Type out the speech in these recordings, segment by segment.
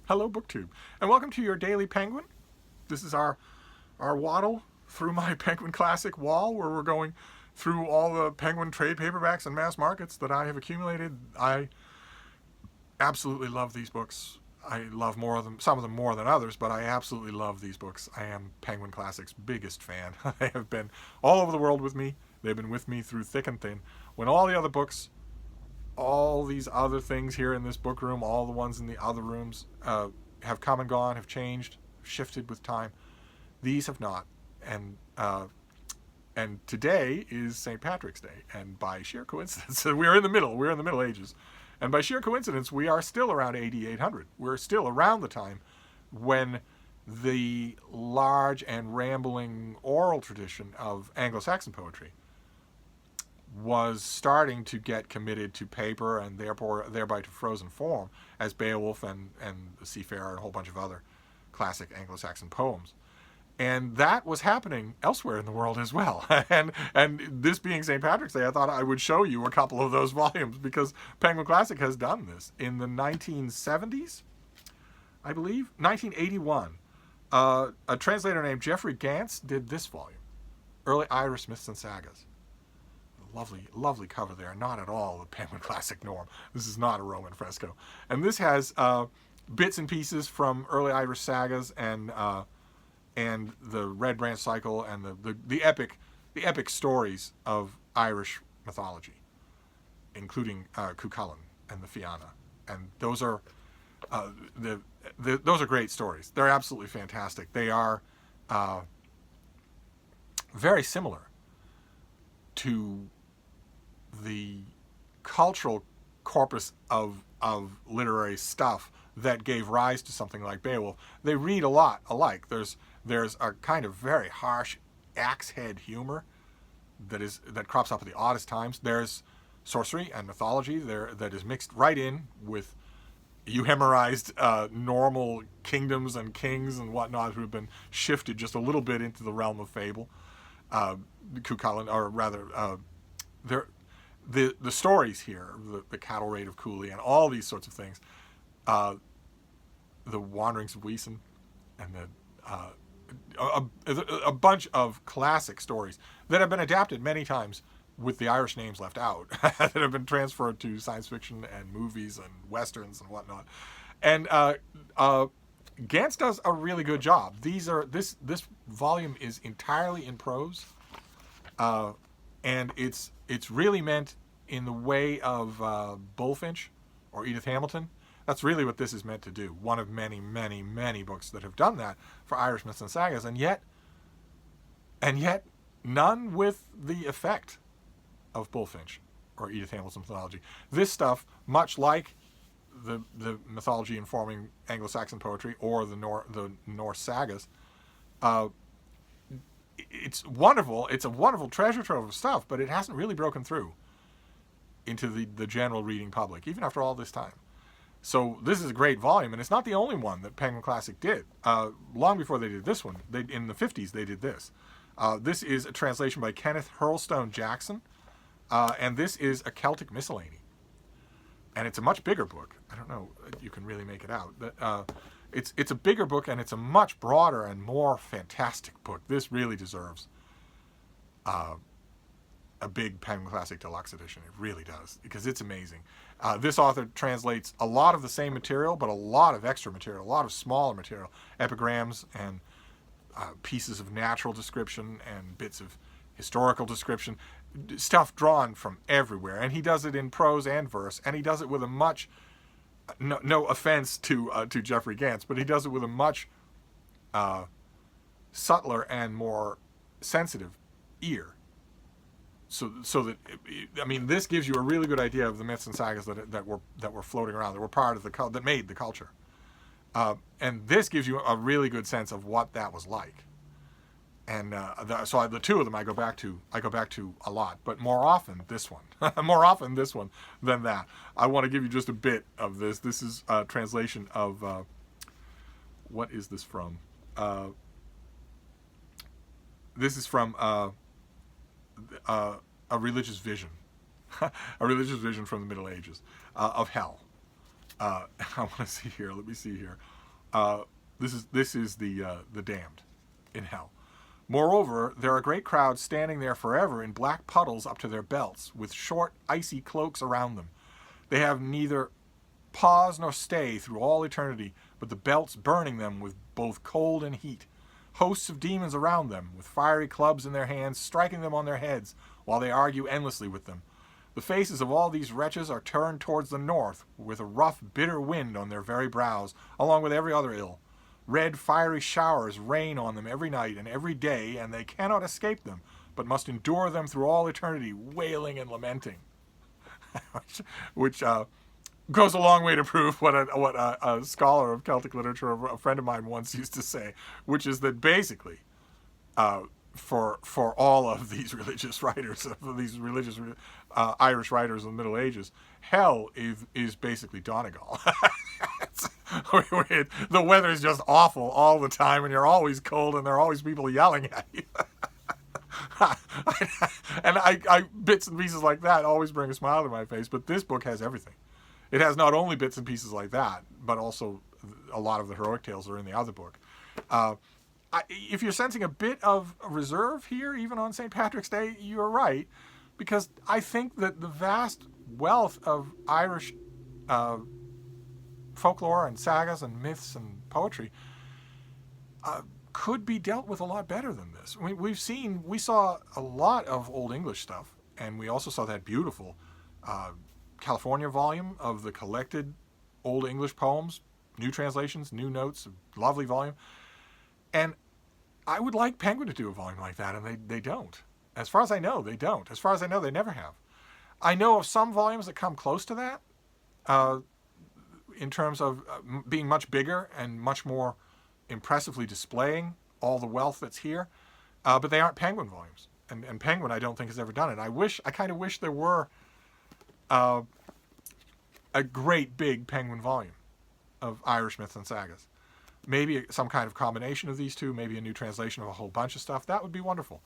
Hello, BookTube, and welcome to your Daily Penguin. This is our waddle through my Penguin Classic wall, where we're going through all the Penguin trade paperbacks and mass markets that I have accumulated. I absolutely love these books. I love some of them more than others, but I absolutely love these books. I am Penguin Classic's biggest fan. They have been all over the world with me. They've been with me through thick and thin. When all the other books, all these other things here in this book room, all the ones in the other rooms have come and gone, have changed, shifted with time. These have not. And today is St. Patrick's Day, and by sheer coincidence, we're in the Middle Ages, and by sheer coincidence, we are still around AD 800. We're still around the time when the large and rambling oral tradition of Anglo-Saxon poetry was starting to get committed to paper and thereby to frozen form as Beowulf and The Seafarer and a whole bunch of other classic Anglo-Saxon poems. And that was happening elsewhere in the world as well. and this being St. Patrick's Day, I thought I would show you a couple of those volumes because Penguin Classic has done this. In the 1970s, I believe, 1981, a translator named Geoffrey Gantz did this volume, Early Irish Myths and Sagas. Lovely, lovely cover there. Not at all the Penguin Classic norm. This is not a Roman fresco. And this has bits and pieces from early Irish sagas and the Red Branch Cycle and the epic stories of Irish mythology, including Cuchulainn and the Fianna. And those are those are great stories. They're absolutely fantastic. They are very similar to the cultural corpus of literary stuff that gave rise to something like Beowulf. They read a lot alike. There's a kind of very harsh axe head humor that crops up at the oddest times. There's sorcery and mythology there that is mixed right in with euhemerized normal kingdoms and kings and whatnot who have been shifted just a little bit into the realm of fable. Cuchulainn, or rather, the stories here, the cattle raid of Cooley, and all these sorts of things, the wanderings of Weason, and a bunch of classic stories that have been adapted many times with the Irish names left out, that have been transferred to science fiction and movies and westerns and whatnot. And Gantz does a really good job. This volume is entirely in prose, and it's really meant in the way of Bullfinch or Edith Hamilton. That's really what this is meant to do. One of many, many, many books that have done that for Irish myths and sagas, and yet none with the effect of Bullfinch or Edith Hamilton's mythology. This stuff, much like the mythology informing Anglo-Saxon poetry or the Norse sagas, it's wonderful. It's a wonderful treasure trove of stuff, but it hasn't really broken through into the general reading public, even after all this time. So this is a great volume, and it's not the only one that Penguin Classic did. Long before they did this one, in the 50s, they did this. This is a translation by Kenneth Hurlstone Jackson, and this is a Celtic Miscellany. And it's a much bigger book. I don't know, you can really make it out. But, it's a bigger book, and it's a much broader and more fantastic book. This really deserves a big Penguin Classic Deluxe edition. It really does, because it's amazing. This author translates a lot of the same material, but a lot of extra material, a lot of smaller material, epigrams and pieces of natural description and bits of historical description, stuff drawn from everywhere. And he does it in prose and verse, and he does it with a much, no offense to Geoffrey Gantz, but he does it with a much subtler and more sensitive ear. So that, I mean, this gives you a really good idea of the myths and sagas that were floating around, that were part of that made the culture, and this gives you a really good sense of what that was like. And so the two of them I go back to a lot, but more often this one than that. I want to give you just a bit of this. This is a translation of what is this from? This is from a religious vision, a religious vision from the Middle Ages of hell. I want to see here. Let me see here. Uh, this is the damned in hell. Moreover, there are great crowds standing there forever in black puddles up to their belts, with short, icy cloaks around them. They have neither pause nor stay through all eternity, but the belts burning them with both cold and heat. Hosts of demons around them, with fiery clubs in their hands, striking them on their heads, while they argue endlessly with them. The faces of all these wretches are turned towards the north, with a rough, bitter wind on their very brows, along with every other ill. Red, fiery showers rain on them every night and every day, and they cannot escape them, but must endure them through all eternity, wailing and lamenting. which goes a long way to prove what a scholar of Celtic literature, a friend of mine once used to say, which is that basically, for all of these religious writers, these religious Irish writers in the Middle Ages, hell is basically Donegal. The weather is just awful all the time, and you're always cold, and there are always people yelling at you. And I bits and pieces like that always bring a smile to my face. But this book has everything. It has not only bits and pieces like that, but also a lot of the heroic tales are in the other book. If you're sensing a bit of reserve here, even on St. Patrick's Day, you're right, because I think that the vast wealth of Irish folklore and sagas and myths and poetry could be dealt with a lot better than this. We saw a lot of Old English stuff, and we also saw that beautiful California volume of the collected Old English poems, new translations, new notes, lovely volume. And I would like Penguin to do a volume like that, and they don't. As far as I know, they don't. As far as I know, they never have. I know of some volumes that come close to that, in terms of being much bigger and much more impressively displaying all the wealth that's here, but they aren't Penguin volumes. And Penguin, I don't think, has ever done it. I kind of wish there were a great big Penguin volume of Irish myths and sagas. Maybe some kind of combination of these two, maybe a new translation of a whole bunch of stuff. That would be wonderful.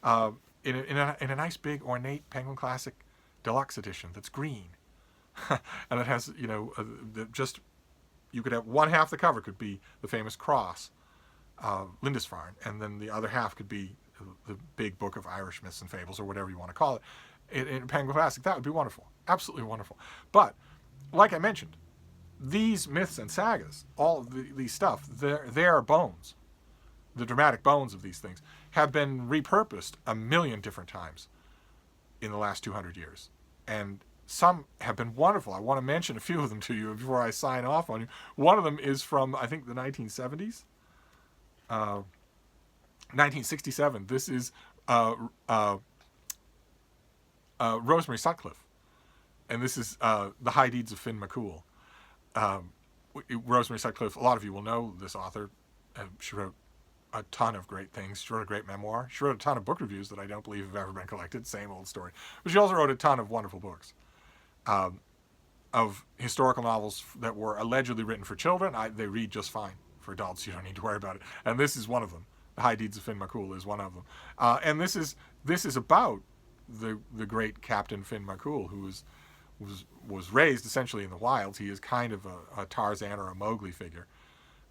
In a nice big ornate Penguin Classic deluxe edition that's green. And it has, just, you could have one half the cover could be the famous cross, Lindisfarne, and then the other half could be the big book of Irish myths and fables, or whatever you want to call it, in Penguin Classic. That would be wonderful. Absolutely wonderful. But, like I mentioned, these myths and sagas, all of these stuff, their bones, the dramatic bones of these things, have been repurposed a million different times in the last 200 years. And some have been wonderful. I want to mention a few of them to you before I sign off on you. One of them is from, I think, the 1970s. 1967. This is Rosemary Sutcliffe. And this is The High Deeds of Finn McCool. Rosemary Sutcliffe, a lot of you will know this author. She wrote a ton of great things. She wrote a great memoir. She wrote a ton of book reviews that I don't believe have ever been collected. Same old story. But she also wrote a ton of wonderful books. Of historical novels that were allegedly written for children. They read just fine. For adults, you don't need to worry about it. And this is one of them. The High Deeds of Finn McCool is one of them. And this is about the great Captain Finn McCool, who was raised essentially in the wilds. He is kind of a Tarzan or a Mowgli figure.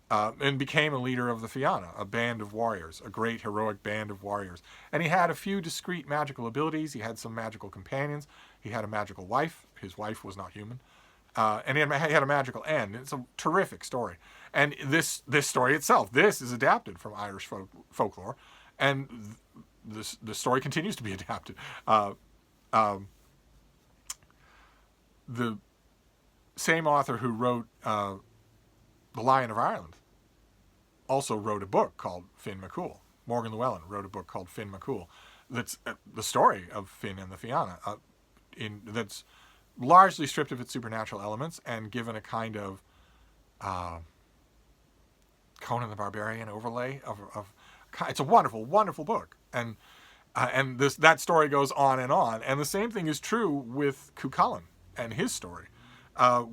And became a leader of the Fianna, a band of warriors, a great heroic band of warriors. And he had a few discrete magical abilities. He had some magical companions. He had a magical wife. His wife was not human. And he had a magical end. It's a terrific story. And this story itself, this is adapted from Irish folklore. And the story continues to be adapted. The same author who wrote The Lion of Ireland also wrote a book called Finn McCool. Morgan Llewellyn wrote a book called Finn McCool. That's the story of Finn and the Fianna. That's largely stripped of its supernatural elements and given a kind of Conan the Barbarian overlay of it's a wonderful, wonderful book. And that story goes on. And the same thing is true with Cuchulainn and his story.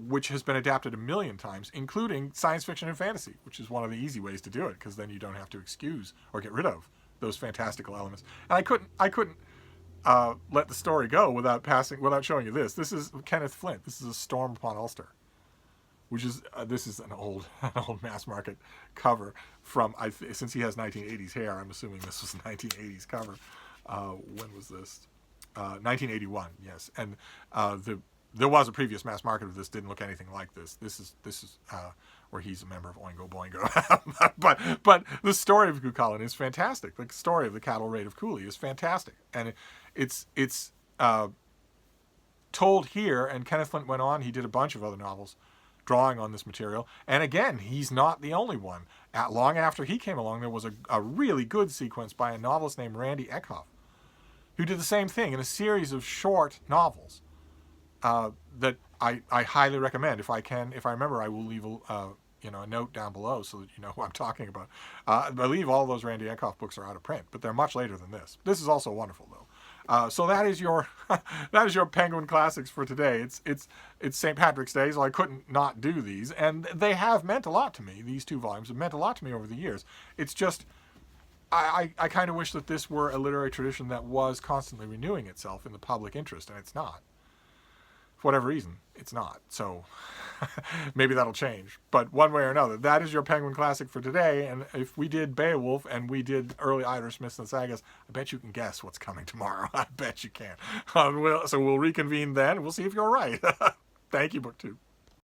Which has been adapted a million times, including science fiction and fantasy, which is one of the easy ways to do it, because then you don't have to excuse or get rid of those fantastical elements. And I couldn't let the story go without showing you this. This is Kenneth Flint. This is A Storm Upon Ulster. which is this is an old mass market cover from since he has 1980s hair. I'm assuming this was a 1980s cover. When was this? 1981. Yes, and there was a previous mass market of this. Didn't look anything like this. This is where he's a member of Oingo Boingo. but the story of Cuchulainn is fantastic. The story of the cattle raid of Cooley is fantastic, and it's told here. And Kenneth Flint went on. He did a bunch of other novels drawing on this material. And again, he's not the only one. Long after he came along, there was a really good sequence by a novelist named Randy Eckhoff, who did the same thing in a series of short novels that I highly recommend. If I remember, I will leave a note down below so that you know who I'm talking about. I believe all those Randy Eckhoff books are out of print, but they're much later than this. This is also wonderful, though. So that is your Penguin Classics for today. It's St. Patrick's Day, so I couldn't not do these, and they have meant a lot to me. These 2 volumes have meant a lot to me over the years. It's just I kind of wish that this were a literary tradition that was constantly renewing itself in the public interest, and it's not. For whatever reason, it's not. So maybe that'll change. But one way or another, that is your Penguin Classic for today. And if we did Beowulf and we did early Irish myths and sagas, I bet you can guess what's coming tomorrow. I bet you can. So we'll reconvene then. We'll see if you're right. Thank you, BookTube.